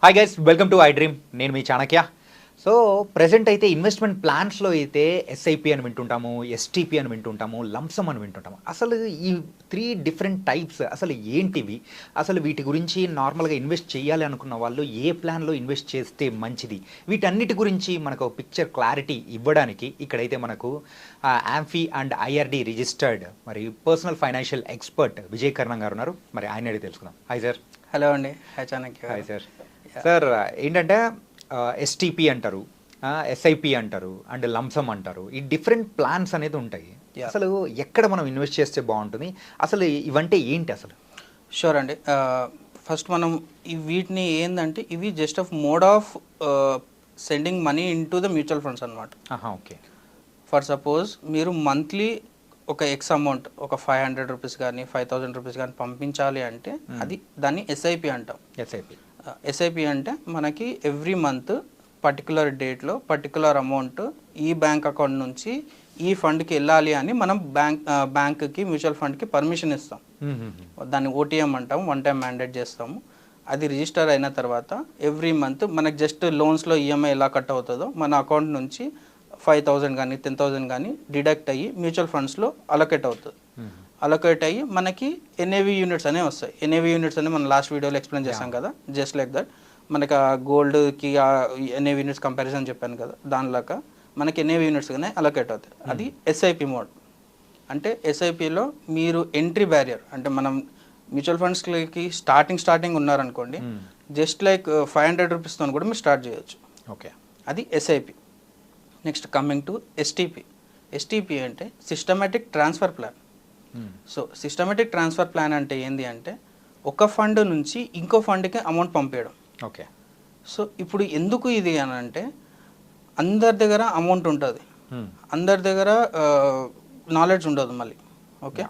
Hi guys, welcome to I dream. నేను మీ Chanakya. So present అయితే investment ప్లాన్స్లో అయితే ఎస్ఐపి అని వింటుంటాము, ఎస్టీపీ అని వింటుంటాము, లంసమ్ అని వింటుంటాము. అసలు ఈ 3 డిఫరెంట్ టైప్స్ అసలు ఏంటివి? అసలు వీటి గురించి నార్మల్గా ఇన్వెస్ట్ చేయాలి అనుకున్న వాళ్ళు ఏ ప్లాన్లో ఇన్వెస్ట్ చేస్తే మంచిది? వీటన్నిటి గురించి మనకు పిక్చర్ క్లారిటీ ఇవ్వడానికి ఇక్కడైతే మనకు యాంఫీ అండ్ ఐఆర్డి రిజిస్టర్డ్ మరి పర్సనల్ ఫైనాన్షియల్ ఎక్స్పర్ట్ విజయ్ కర్ణం గారు ఉన్నారు. మరి ఆయన అడిగి తెలుసుకుందాం. Hi sir. హలో అండి. Hi Chanakya. Hi sir. Sir ఏంటంటే ఎస్టీపీ అంటారు, ఎస్ఐపి అంటారు అండ్ లంసమ్ అంటారు. ఈ డిఫరెంట్ ప్లాన్స్ అనేది ఉంటాయి. అసలు ఎక్కడ మనం ఇన్వెస్ట్ చేస్తే బాగుంటుంది? అసలు ఇవంటే ఏంటి అసలు? షూర్ అండి. ఫస్ట్ మనం వీటిని ఏంటంటే ఇవి just of mode of sending money in to the mutual funds అనమాట. ఓకే. ఫర్ సపోజ్ మీరు మంత్లీ ఒక ఎక్స్ అమౌంట్ ఒక 500 రూపీస్ కానీ 5000 రూపీస్ కానీ పంపించాలి అంటే అది దాన్ని ఎస్ఐపి అంటాం. ఎస్ఐపి అంటే మనకి ఎవ్రీ మంత్ పర్టికులర్ డేట్లో పర్టికులర్ అమౌంట్ ఈ బ్యాంక్ అకౌంట్ నుంచి ఈ ఫండ్కి వెళ్ళాలి అని మనం బ్యాంక్కి మ్యూచువల్ ఫండ్కి పర్మిషన్ ఇస్తాం. దాన్ని ఓటీఎం అంటాం, వన్ టైం మ్యాండేట్ చేస్తాము. అది రిజిస్టర్ అయిన తర్వాత ఎవ్రీ మంత్ మనకి జస్ట్ లోన్స్లో ఈఎంఐ ఎలా కట్ అవుతుందో మన అకౌంట్ నుంచి 5000 కానీ 10,000 కానీ డిడక్ట్ అయ్యి మ్యూచువల్ ఫండ్స్లో అలొకేట్ అవుతుంది. అలొకేట్ అయ్యి మనకి ఎన్ఏవి యూనిట్స్ అనేవి వస్తాయి. ఎన్ఏవి యూనిట్స్ అని మనం లాస్ట్ వీడియోలో ఎక్స్ప్లెయిన్ చేసాం కదా. జస్ట్ లైక్ దట్ మనకి ఆ గోల్డ్కి ఎన్ఏవి యూనిట్స్ కంపారిజన్ చెప్పాను కదా, దానిలాగా మనకి ఎన్ఏవి యూనిట్స్ కానీ అలొకేట్ అవుతాయి. అది ఎస్ఐపి మోడ్. అంటే ఎస్ఐపిలో మీరు ఎంట్రీ బ్యారియర్ అంటే మనం మ్యూచువల్ ఫండ్స్కి స్టార్టింగ్ ఉన్నారనుకోండి, జస్ట్ లైక్ 500 రూపీస్తో కూడా మీరు స్టార్ట్ చేయొచ్చు. ఓకే. అది SIP. Next coming to STP. STP అంటే systematic transfer plan. So systematic transfer plan అంటే ఏంటి అంటే ఒక ఫండ్ నుంచి ఇంకో ఫండ్కి అమౌంట్ పంపించడం. ఓకే. సో ఇప్పుడు ఎందుకు ఇది అని అంటే అందరి దగ్గర అమౌంట్ ఉంటుంది, అందరి దగ్గర నాలెడ్జ్ ఉండదు మళ్ళీ. ఓకే.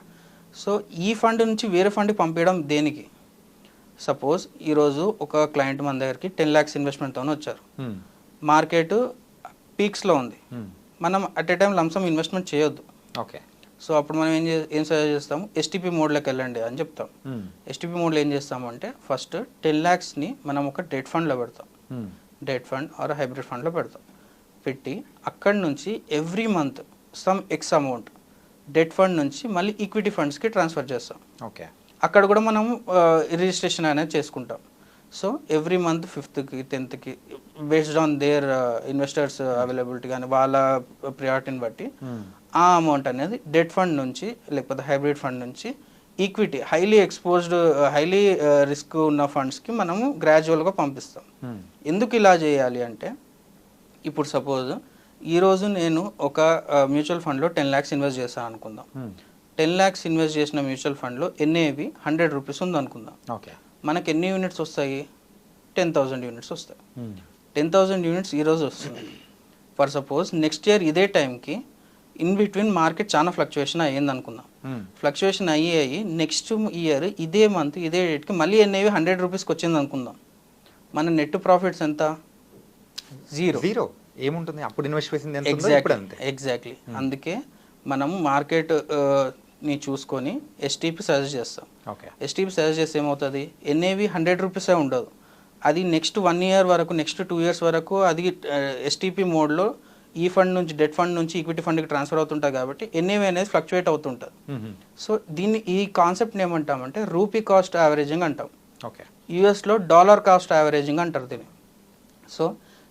సో ఈ ఫండ్ నుంచి వేరే ఫండ్కి పంపించడం దేనికి? సపోజ్ ఈరోజు ఒక క్లయింట్ మన దగ్గరికి 10 lakhs ఇన్వెస్ట్మెంట్తో వచ్చారు. మార్కెట్ పీక్స్లో ఉంది. మనం at a time lump sum investment చేయొద్దు. ఓకే. సో అప్పుడు మనం ఏం సజెస్ట్ చేస్తాము? ఎస్టీపీ మోడ్లోకి వెళ్ళండి అని చెప్తాం. ఎస్టీపీ మోడ్లో ఏం చేస్తాము అంటే ఫస్ట్ 10 lakhsని మనం ఒక డెట్ ఫండ్లో పెడతాం. డెట్ ఫండ్ ఆర్ హైబ్రిడ్ ఫండ్లో పెడతాం. పెట్టి అక్కడి నుంచి every month some X amount debt fund నుంచి మళ్ళీ ఈక్విటీ ఫండ్స్కి ట్రాన్స్ఫర్ చేస్తాం. ఓకే. అక్కడ కూడా మనం రిజిస్ట్రేషన్ అనేది చేసుకుంటాం. So every month 5th, 10th based on their investors availability కానీ వాళ్ళ ప్రియారిటీని బట్టి ఆ అమౌంట్ అనేది డెట్ ఫండ్ నుంచి లేకపోతే హైబ్రిడ్ ఫండ్ నుంచి equity highly exposed highly risk ఉన్న ఫండ్స్కి మనము గ్రాడ్యువల్గా పంపిస్తాం. ఎందుకు ఇలా చేయాలి అంటే ఇప్పుడు సపోజ్ ఈరోజు నేను ఒక మ్యూచువల్ ఫండ్లో 10 lakhs ఇన్వెస్ట్ చేస్తాను అనుకుందాం. 10 lakhs ఇన్వెస్ట్ చేసిన మ్యూచువల్ ఫండ్లో ఎన్ఏవి 100 రూపీస్ ఉంది అనుకుందాం. ఓకే. మనకి ఎన్ని యూనిట్స్ వస్తాయి? 10,000 యూనిట్స్ వస్తాయి. 10,000 యూనిట్స్ ఈరోజు వస్తుంది. ఫర్ సపోజ్ నెక్స్ట్ ఇయర్ ఇదే టైంకి ఇన్ బిట్వీన్ మార్కెట్ చాలా ఫ్లక్చువేషన్ అయ్యింది అనుకుందాం. ఫ్లక్చువేషన్ అయ్యి నెక్స్ట్ ఇయర్ ఇదే మంత్ ఇదే డేట్కి మళ్ళీ ఎన్ఏవి 100 రూపీస్కి వచ్చింది అనుకుందాం. మన నెట్ ప్రాఫిట్స్ ఎంత? జీరో. ఏముంటుంది అప్పుడు ఇన్వెస్ట్ చేసింది? ఎగ్జాక్ట్లీ. అందుకే మనం మార్కెట్ ని చూసుకొని ఎస్టీపీ సజెస్ట్ చేస్తాం. ఎస్టీపీ సజెస్ట్ చేస్తే ఏమవుతుంది? ఎన్ఏవి 100 రూపీసే ఉండదు. అది నెక్స్ట్ 1 year వరకు, నెక్స్ట్ 2 years వరకు అది ఎస్టీపీ మోడ్లో ఈ ఫండ్ నుంచి డెట్ ఫండ్ నుంచి ఈక్విటీ ఫండ్కి ట్రాన్స్ఫర్ అవుతుంటుంది కాబట్టి ఎన్ఏవి అనేది ఫ్లక్చువేట్ అవుతుంటుంది. సో ఈ కాన్సెప్ట్ని ఏమంటామంటే రూపీ కాస్ట్ యావరేజింగ్ అంటాం. ఓకే. యూఎస్లో డాలర్ కాస్ట్ యావరేజింగ్ అంటారు దీన్ని. సో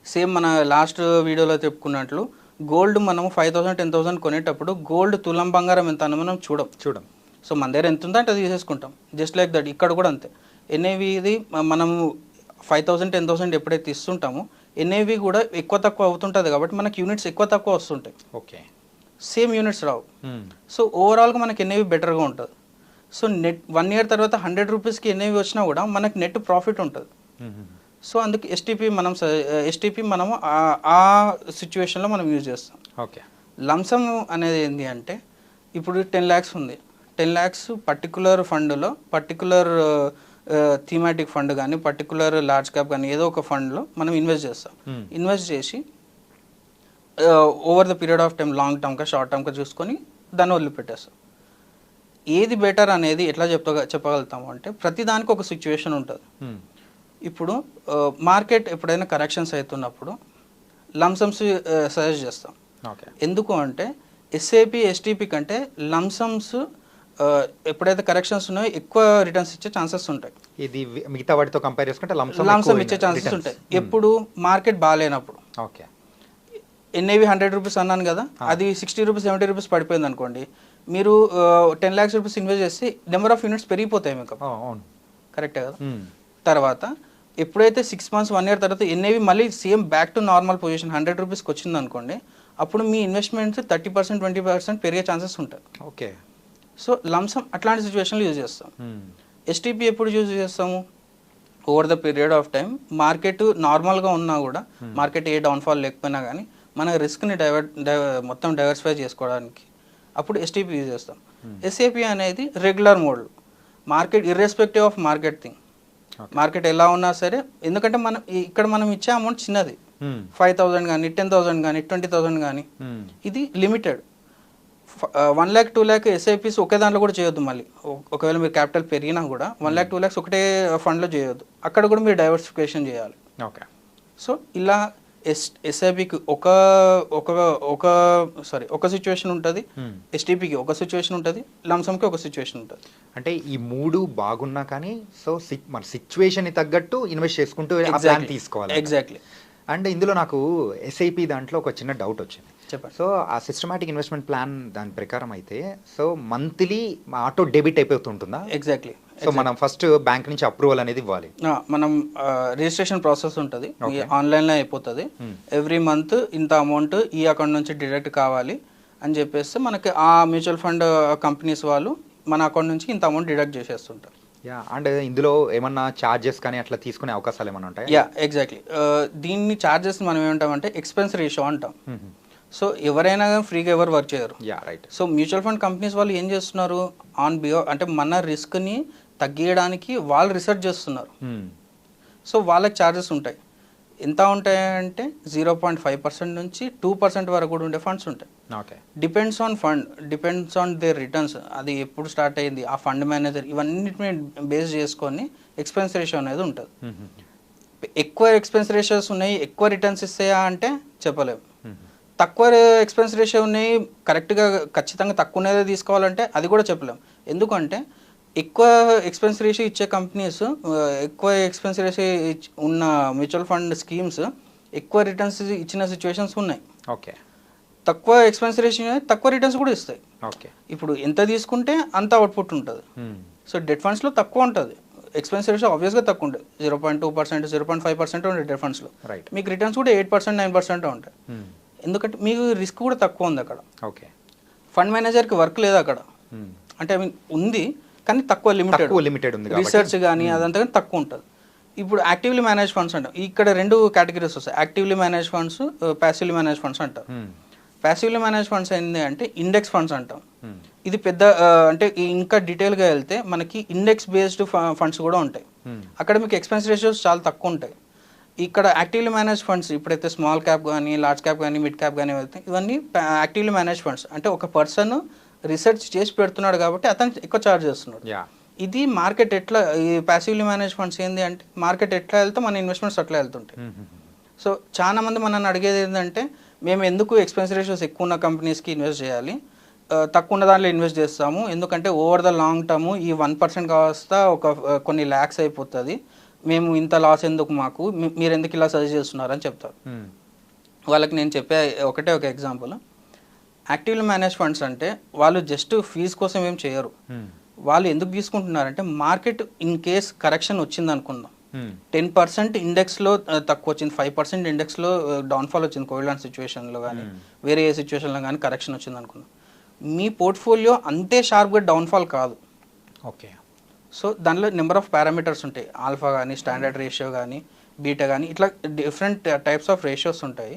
సేమ్ మన లాస్ట్ వీడియోలో చెప్పుకున్నట్లు గోల్డ్ మనం 5,000, 10,000 కొనేటప్పుడు గోల్డ్ తులం బంగారం ఎంత అని మనం చూడం. సో మన దగ్గర ఎంత ఉందో అంటే తీసేసుకుంటాం. జస్ట్ లైక్ దట్ ఇక్కడ కూడా అంతే. ఎన్ఏవి ఇది మనము 5,000, 10,000 ఎప్పుడైతే ఇస్తుంటామో ఎన్ఏవి కూడా ఎక్కువ తక్కువ అవుతుంటుంది కాబట్టి మనకి యూనిట్స్ ఎక్కువ తక్కువ వస్తుంటాయి. ఓకే. సేమ్ యూనిట్స్ రావు. సో ఓవరాల్గా మనకి ఎన్ఏవి బెటర్గా ఉంటుంది. సో నెట్ 1 year తర్వాత 100 రూపీస్కి ఎన్ఏవి వచ్చినా కూడా మనకి నెట్ ప్రాఫిట్ ఉంటుంది. సో అందుకు ఎస్టీపీ మనము ఆ సిచ్యువేషన్లో మనం యూజ్ చేస్తాం. ఓకే. లంసమ్ అనేది ఏంటి అంటే ఇప్పుడు 10 lakhs ఉంది. 10 lakhs పర్టికులర్ ఫండ్లో పర్టికులర్ థీమాటిక్ ఫండ్ కానీ పర్టికులర్ లార్జ్ క్యాప్ కానీ ఏదో ఒక ఫండ్లో మనం ఇన్వెస్ట్ చేస్తాం. ఇన్వెస్ట్ చేసి over the period of time long టర్మ్గా షార్ట్ టర్మ్గా చూసుకొని దాన్ని వదిలిపెట్టేస్తాం. ఏది బెటర్ అనేది ఎట్లా చెప్పగలుగుతాము అంటే ప్రతిదానికి ఒక సిచ్యువేషన్ ఉంటుంది. ఇప్పుడు మార్కెట్ ఎప్పుడైనా కరెక్షన్స్ అవుతున్నప్పుడు లంసమ్స్ సజెస్ట్ చేస్తాం. ఓకే. ఎందుకు అంటే ఎస్ఐపి ఎస్టీపీ కంటే లంసమ్స్ ఎప్పుడైతే కరెక్షన్స్ ఉన్నాయో ఎక్కువ రిటర్న్స్ ఇచ్చే ఛాన్సెస్ ఉంటాయి. ఇది మిగతా వాటితో కంపేర్ చేసుకుంటే లంసమ్ ఇచ్చే ఛాన్సెస్ ఉంటాయి ఎప్పుడు మార్కెట్ బాగాలేనప్పుడు. ఓకే. ఎన్ఏవి 100 రూపీస్ అన్నాను కదా, అది 60 రూపీస్ 70 రూపీస్ పడిపోయింది అనుకోండి, మీరు 10 lakhs రూపీస్ ఇన్వెస్ట్ చేస్తే నెంబర్ ఆఫ్ యూనిట్స్ పెరిగిపోతాయి మీకు. అవును, కరెక్టే కదా. తర్వాత ఎప్పుడైతే 6 months 1 year తర్వాత ఎన్ఏవి మళ్ళీ same back to normal position 100 రూపీస్కి వచ్చింది అనుకోండి, అప్పుడు మీ ఇన్వెస్ట్మెంట్స్ 30% 20% పెరిగే ఛాన్సెస్ ఉంటాయి. ఓకే. సో లంసమ్ అట్లాంటి సిచ్యువేషన్లో యూజ్ చేస్తాం. ఎస్టీపీ ఎప్పుడు యూజ్ చేస్తాము? Over the period of time market నార్మల్గా ఉన్నా కూడా, మార్కెట్ ఏ డౌన్ఫాల్ లేకపోయినా కానీ మన రిస్క్ని మొత్తం డైవర్సిఫై చేసుకోవడానికి అప్పుడు ఎస్టీపీ యూజ్ చేస్తాం. ఎస్ఏపీ అనేది regular mode, market irrespective of market thing, market ఎలా ఉన్నా సరే, ఎందుకంటే మనం ఇచ్చే అమౌంట్ చిన్నది, 5,000 కానీ 10,000 కానీ 20,000 కానీ, ఇది లిమిటెడ్. 1 lakh 2 lakh ఎస్ఐపీస్ ఒకే దాంట్లో కూడా చేయొద్దు. మళ్ళీ ఒకవేళ మీరు క్యాపిటల్ పెరిగినా కూడా 1 lakh 2 lakhs ఒకటే ఫండ్లో చేయొద్దు, అక్కడ కూడా మీరు డైవర్సిఫికేషన్ చేయాలి. ఓకే. సో ఇలా ఎస్ఐపికి ఒక సిచ్యువేషన్ ఉంటుంది, ఎస్టీపీకి ఒక సిచ్యువేషన్ ఉంటుంది, లంసమ్కి ఒక సిచ్యువేషన్ ఉంటుంది. అంటే ఈ మూడు బాగున్నా కానీ సో మన సిచ్యువేషన్ తగ్గట్టు ఇన్వెస్ట్ చేసుకుంటూ ప్లాన్ తీసుకోవాలి. ఎగ్జాక్ట్లీ. అండ్ ఇందులో నాకు ఎస్ఐపి దాంట్లో ఒక చిన్న డౌట్ వచ్చింది. చెప్పండి. సో ఆ సిస్టమాటిక్ ఇన్వెస్ట్మెంట్ ప్లాన్ దాని ప్రకారం అయితే సో మంత్లీ ఆటో డెబిట్ అయిపోతుంటుందా? ఎగ్జాక్ట్లీ. సో మనం ఫస్ట్ బ్యాంక్ నుంచి అప్రూవల్ అనేది ఇవ్వాలి. మనం రిజిస్ట్రేషన్ ప్రాసెస్ ఉంటుంది, ఆన్లైన్లో అయిపోతుంది. ఎవ్రీ మంత్ ఇంత అమౌంట్ ఈ అకౌంట్ నుంచి డిడక్ట్ కావాలి అని చెప్పేస్తే మనకి ఆ మ్యూచువల్ ఫండ్ కంపెనీస్ వాళ్ళు మన అకౌంట్ నుంచి ఇంత అమౌంట్ డిడక్ట్ చేసేస్తుంటారు. యా. అండ్ ఇందులో ఏమన్నా ఛార్జెస్ కానీ అట్లా తీసుకునే అవకాశాలు ఏమైనా ఉంటాయి? Yeah, exactly. దీన్ని ఛార్జెస్ మనం ఏమంటామంటే ఎక్స్పెన్స్ రేషియో అంటాం. సో ఎవరైనా ఫ్రీగా ఎవరు వర్క్ చేయరు. Yeah, right. So mutual fund companies వాళ్ళు ఏం చేస్తున్నారు, అంటే మన రిస్క్ని తగ్గించడానికి వాళ్ళు రీసెర్చ్ చేస్తున్నారు. సో వాళ్ళకి ఛార్జెస్ ఉంటాయి. ఎంత ఉంటాయంటే 0.5% నుంచి 2% వరకు కూడా ఉండే ఫండ్స్ ఉంటాయి. Okay. Depends on their returns, అది ఎప్పుడు స్టార్ట్ అయ్యింది, ఆ ఫండ్ మేనేజర్, ఇవన్నిటిని బేస్ చేసుకొని ఎక్స్పెన్స్ రేషియో అనేది ఉంటుంది. ఎక్కువ ఎక్స్పెన్స్ రేషియోస్ ఉన్నాయి, ఎక్కువ రిటర్న్స్ ఇస్తాయా అంటే చెప్పలేము. తక్కువ ఎక్స్పెన్స్ రేషియో ఉన్నాయి, కరెక్ట్గా ఖచ్చితంగా తక్కువ ఉన్నదే తీసుకోవాలంటే అది కూడా చెప్పలేము. ఎందుకంటే ఎక్కువ ఎక్స్పెన్స్ రేషియో ఇచ్చే కంపెనీస్, ఎక్కువ ఎక్స్పెన్స్ రేషియో ఉన్న మ్యూచువల్ ఫండ్ స్కీమ్స్ ఎక్కువ రిటర్న్స్ ఇచ్చిన సిచ్యువేషన్స్ ఉన్నాయి. ఓకే. తక్కువ ఎక్స్పెన్స్ రేషియో తక్కువ రిటర్న్స్ కూడా ఇస్తాయి. ఓకే. ఇప్పుడు ఎంత తీసుకుంటే అంత అవుట్పుట్ ఉంటుంది. సో డెట్ ఫండ్స్లో తక్కువ ఉంటుంది, ఎక్స్పెన్స్ రేషియో ఆబ్వియస్గా తక్కువ ఉంటుంది, 0.2% 0.5% ఉంటుంది డెట్ ఫండ్స్లో. రైట్. మీకు రిటర్న్స్ కూడా 8% 9% ఉంటాయి. ఎందుకంటే మీకు రిస్క్ కూడా తక్కువ ఉంది అక్కడ. ఓకే. ఫండ్ మేనేజర్కి వర్క్ లేదు అక్కడ, అంటే ఐ మీన్ ఉంది కానీ తక్కువ లిమిటెడ్ ఉంది, రీసెర్చ్ కానీ అదంతా కానీ తక్కువ ఉంటుంది. ఇప్పుడు యాక్టివ్లీ మేనేజ్ ఫండ్స్ అంటాం. ఇక్కడ 2 కేటగిరీస్ వస్తాయి, actively manage funds, passively manage funds అంటారు. ప్యాసివ్లీ మేనేజ్ ఫండ్స్ ఏంటి అంటే ఇండెక్స్ ఫండ్స్ అంటాం. ఇది పెద్ద అంటే ఇంకా డీటెయిల్గా వెళ్తే మనకి ఇండెక్స్ బేస్డ్ ఫండ్స్ కూడా ఉంటాయి. అక్కడ మీకు ఎక్స్పెన్స్ రేషియోస్ చాలా తక్కువ ఉంటాయి. ఇక్కడ యాక్టివ్లీ మేనేజ్ ఫండ్స్ ఇప్పుడైతే స్మాల్ క్యాప్ కానీ లార్జ్ క్యాప్ కానీ మిడ్ క్యాప్ కానీ వెళ్తాయి, ఇవన్నీ యాక్టివ్లీ మేనేజ్ ఫండ్స్. అంటే ఒక పర్సన్ రీసెర్చ్ చేసి పెడుతున్నాడు కాబట్టి అతను ఎక్కువ ఛార్జ్ చేస్తున్నాడు. ఇది మార్కెట్ ఎట్లా, ఈ ప్యాసివ్లీ మేనేజ్ ఫండ్స్ ఏంటి అంటే మార్కెట్ ఎట్లా వెళ్తే మన ఇన్వెస్ట్మెంట్స్ అట్లా వెళ్తుంటాయి. సో చాలా మంది మనల్ని అడిగేది ఏంటంటే మేము ఎందుకు ఎక్స్పెన్స్ రేషియోస్ ఎక్కువ ఉన్న కంపెనీస్కి ఇన్వెస్ట్ చేయాలి, తక్కువ ఉన్న దాంట్లో ఇన్వెస్ట్ చేస్తాము, ఎందుకంటే ఓవర్ ద లాంగ్ టర్మ్ ఈ 1% కాస్త కొన్ని ల్యాక్స్ అయిపోతుంది, మేము ఇంత లాస్ ఎందుకు మాకు, మీరు ఎందుకు ఇలా సజెస్ట్ చేస్తున్నారని చెప్తారు. వాళ్ళకి నేను చెప్పే ఒక ఎగ్జాంపుల్, యాక్టివ్లీ మేనేజ్ ఫండ్స్ అంటే వాళ్ళు జస్ట్ ఫీజు కోసం ఏం చేయరు. వాళ్ళు ఎందుకు తీసుకుంటున్నారంటే మార్కెట్ ఇన్ కేస్ కరెక్షన్ వచ్చింది అనుకుందాం, 10% ఇండెక్స్లో తక్కువ వచ్చింది, 5% ఇండెక్స్లో డౌన్ఫాల్ వచ్చింది, కోవిడ్ లాంటి సిచ్యువేషన్లో కానీ వేరే ఏ సిచ్యువేషన్లో కానీ కరెక్షన్ వచ్చింది అనుకుందాం, మీ పోర్ట్ఫోలియో అంతే షార్ప్గా డౌన్ఫాల్ కాదు. ఓకే. సో దానిలో నెంబర్ ఆఫ్ పారామీటర్స్ ఉంటాయి, ఆల్ఫా కానీ స్టాండర్డ్ రేషియో కానీ బీటా కానీ, ఇట్లా డిఫరెంట్ టైప్స్ ఆఫ్ రేషియోస్ ఉంటాయి.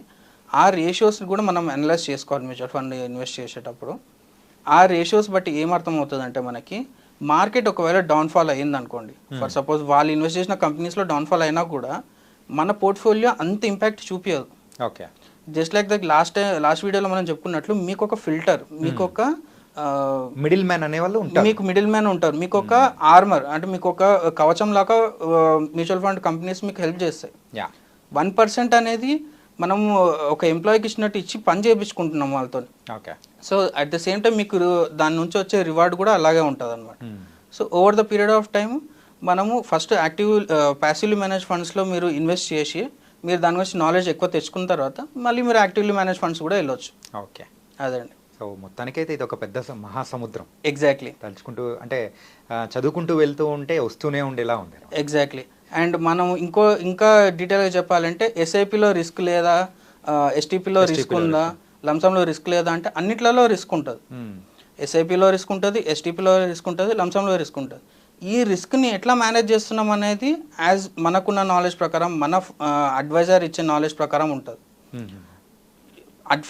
ఆ రేషియోస్ని కూడా మనం అనలైజ్ చేసుకోవాలి మ్యూచువల్ ఫండ్ ఇన్వెస్ట్ చేసేటప్పుడు. ఆ రేషియోస్ బట్టి ఏమర్థం అవుతుందంటే మనకి మార్కెట్ ఒకవేళ డౌన్ఫాల్ అయ్యింది అనుకోండి, ఫర్ సపోజ్ వాళ్ళు ఇన్వెస్ట్ చేసిన కంపెనీస్లో డౌన్ఫాల్ అయినా కూడా మన పోర్ట్ఫోలియో అంత ఇంపాక్ట్ చూపించదు. Okay. Just like that last వీడియోలో మనం చెప్పుకున్నట్లు మీకు ఒక ఫిల్టర్, మీకు ఒక మిడిల్ మ్యాన్ అనే వాళ్ళు ఉంటారు. మీకు మిడిల్ మ్యాన్ ఉంటారు, మీకు ఒక ఆర్మర్ అంటే మీకు ఒక కవచం లాగా మ్యూచువల్ ఫండ్ కంపెనీస్ మీకు హెల్ప్ చేస్తాయి. 1% అనేది మనం ఒక ఎంప్లాయీకి ఇచ్చినట్టు ఇచ్చి పని చేయించుకుంటున్నాం వాళ్ళతో. Okay. So at the same time మీకు దాని నుంచి వచ్చే రివార్డ్ కూడా అలాగే ఉంటుంది అనమాట. So over the period of time మనము ఫస్ట్ ప్యాసివ్లీ మేనేజ్ ఫండ్స్లో మీరు ఇన్వెస్ట్ చేసి మీరు దాని గురించి నాలెడ్జ్ ఎక్కువ తెచ్చుకున్న తర్వాత మళ్ళీ మీరు యాక్టివ్లీ మేనేజ్ ఫండ్స్ కూడా వెళ్ళొచ్చు. ఓకే. అదండి. సో మొత్తానికైతే ఇది ఒక పెద్ద మహాసముద్రం. ఎగ్జాక్ట్లీ. తలుచుకుంటూ అంటే చదువుకుంటూ వెళ్తూ ఉంటే వస్తూనే ఉండేలా ఉంది. ఎగ్జాక్ట్లీ. అండ్ మనం ఇంకా డీటెయిల్గా చెప్పాలంటే ఎస్ఐపిలో రిస్క్ లేదా, ఎస్టీపీలో రిస్క్ ఉందా, లంసంలో రిస్క్ లేదా అంటే అన్నిట్లలో రిస్క్ ఉంటుంది. ఎస్ఐపిలో రిస్క్ ఉంటుంది, ఎస్టీపీలో రిస్క్ ఉంటుంది, లంసంలో రిస్క్ ఉంటుంది. ఈ రిస్క్ని ఎట్లా మేనేజ్ చేస్తున్నాం అనేది యాజ్ మనకున్న నాలెడ్జ్ ప్రకారం, మన అడ్వైజర్ ఇచ్చే నాలెడ్జ్ ప్రకారం ఉంటుంది.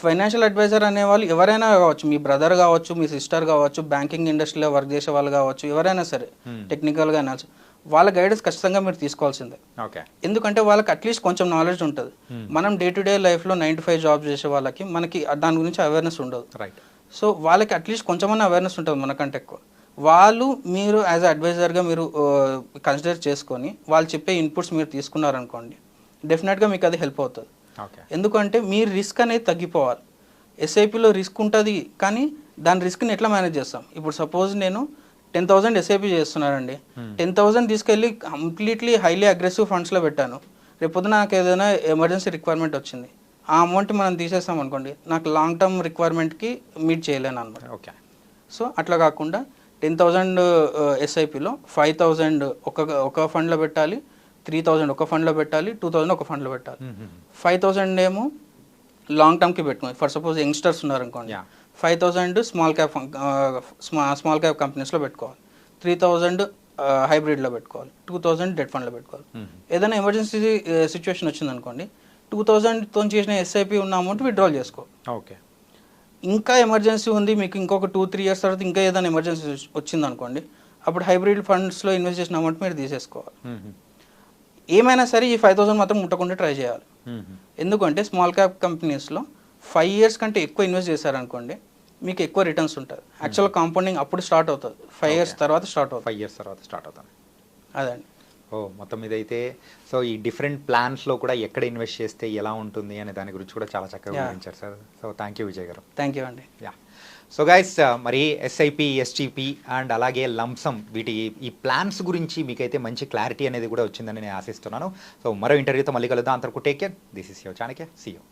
ఫైనాన్షియల్ అడ్వైజర్ అనేవాళ్ళు ఎవరైనా కావచ్చు, మీ బ్రదర్ కావచ్చు, మీ సిస్టర్ కావచ్చు, బ్యాంకింగ్ ఇండస్ట్రీలో వర్క్ చేసే వాళ్ళు కావచ్చు, ఎవరైనా సరే టెక్నికల్గా అనాల్సి వాళ్ళ గైడెన్స్ ఖచ్చితంగా మీరు తీసుకోవాల్సిందే. ఓకే. ఎందుకంటే వాళ్ళకి అట్లీస్ట్ కొంచెం నాలెడ్జ్ ఉంటుంది. మనం డే టు డే లైఫ్లో 9 to 5 జాబ్ చేసే వాళ్ళకి మనకి దాని గురించి అవేర్నెస్ ఉండదు. రైట్. సో వాళ్ళకి అట్లీస్ట్ కొంచెమన్నా అవేర్నెస్ ఉంటుంది మనకంటే ఎక్కువ. వాళ్ళు మీరు యాజ్ అడ్వైజర్గా మీరు కన్సిడర్ చేసుకొని వాళ్ళు చెప్పే ఇన్పుట్స్ మీరు తీసుకున్నారనుకోండి, డెఫినెట్గా మీకు అది హెల్ప్ అవుతుంది. ఎందుకంటే మీ రిస్క్ అనేది తగ్గిపోవాలి. ఎస్ఐపిలో రిస్క్ ఉంటుంది, కానీ దాని రిస్క్ని ఎట్లా మేనేజ్ చేస్తాం? ఇప్పుడు సపోజ్ నేను 10,000 ఎస్ఐపి చేస్తున్నానండి, 10,000 తీసుకెళ్ళి కంప్లీట్లీ హైలీ అగ్రెసివ్ ఫండ్స్లో పెట్టాను. రేపొద్దున నాకు ఏదైనా ఎమర్జెన్సీ రిక్వైర్మెంట్ వచ్చింది, ఆ అమౌంట్ మనం తీసేస్తాం అనుకోండి, నాకు లాంగ్ టర్మ్ రిక్వైర్మెంట్కి మీట్ చేయలేను అనమాట. ఓకే. సో అట్లా కాకుండా 10,000 ఎస్ఐపిలో 5,000 ఒక ఫండ్లో పెట్టాలి, 3,000 ఒక ఫండ్లో పెట్టాలి, 2,000 ఒక ఫండ్లో పెట్టాలి. 5,000 ఏమో లాంగ్ టర్మ్కి పెట్టుకోండి. ఫర్ సపోజ్ యంగ్స్టర్స్ ఉన్నారనుకోండి, 5,000 స్మాల్ క్యాప్ కంపెనీస్లో పెట్టుకోవాలి, 3,000 హైబ్రిడ్లో పెట్టుకోవాలి, 2,000 డెట్ ఫండ్లో పెట్టుకోవాలి. ఏదైనా ఎమర్జెన్సీ సిచ్యువేషన్ వచ్చిందనుకోండి, 2,000తో చేసిన ఎస్ఐపి ఉన్న అమౌంట్ విత్డ్రాల్ చేసుకో. ఓకే. ఇంకా ఎమర్జెన్సీ ఉంది మీకు, ఇంకొక 2-3 years తర్వాత ఇంకా ఏదైనా ఎమర్జెన్సీ వచ్చిందనుకోండి, అప్పుడు హైబ్రిడ్ ఫండ్స్లో ఇన్వెస్ట్ చేసిన అమౌంట్ మీరు తీసేసుకోవాలి. ఏమైనా సరే ఈ 5,000 మాత్రం ముట్టకుండా ట్రై చేయాలి. ఎందుకంటే స్మాల్ క్యాప్ కంపెనీస్లో 5 years కంటే ఎక్కువ ఇన్వెస్ట్ చేశారనుకోండి, మీకు ఎక్కువ రిటర్న్స్ ఉంటుంది. యాక్చువల్ కాంపౌండింగ్ అప్పుడు స్టార్ట్ అవుతుంది, 5 years తర్వాత స్టార్ట్ అవుతుంది. 5 years తర్వాత స్టార్ట్ అవుతుంది. అదండి. మొత్తం ఇదైతే సో ఈ డిఫరెంట్ ప్లాన్స్లో కూడా ఎక్కడ ఇన్వెస్ట్ చేస్తే ఎలా ఉంటుంది అనే దాని గురించి కూడా చాలా చక్కగా వివరించారు sir. So thank you Vijay గారు. థ్యాంక్ యూ అండి. సో గైస్, మరి ఎస్ఐపి, ఎస్టీపీ అండ్ అలాగే లంసమ్ వీటి ఈ ప్లాన్స్ గురించి మీకైతే మంచి క్లారిటీ అనేది కూడా వచ్చిందని నేను ఆశిస్తున్నాను. సో మరో ఇంటర్వ్యూతో మళ్ళీ కలుద్దాం. అంతవరకు take care. This is your Chanakya. See you.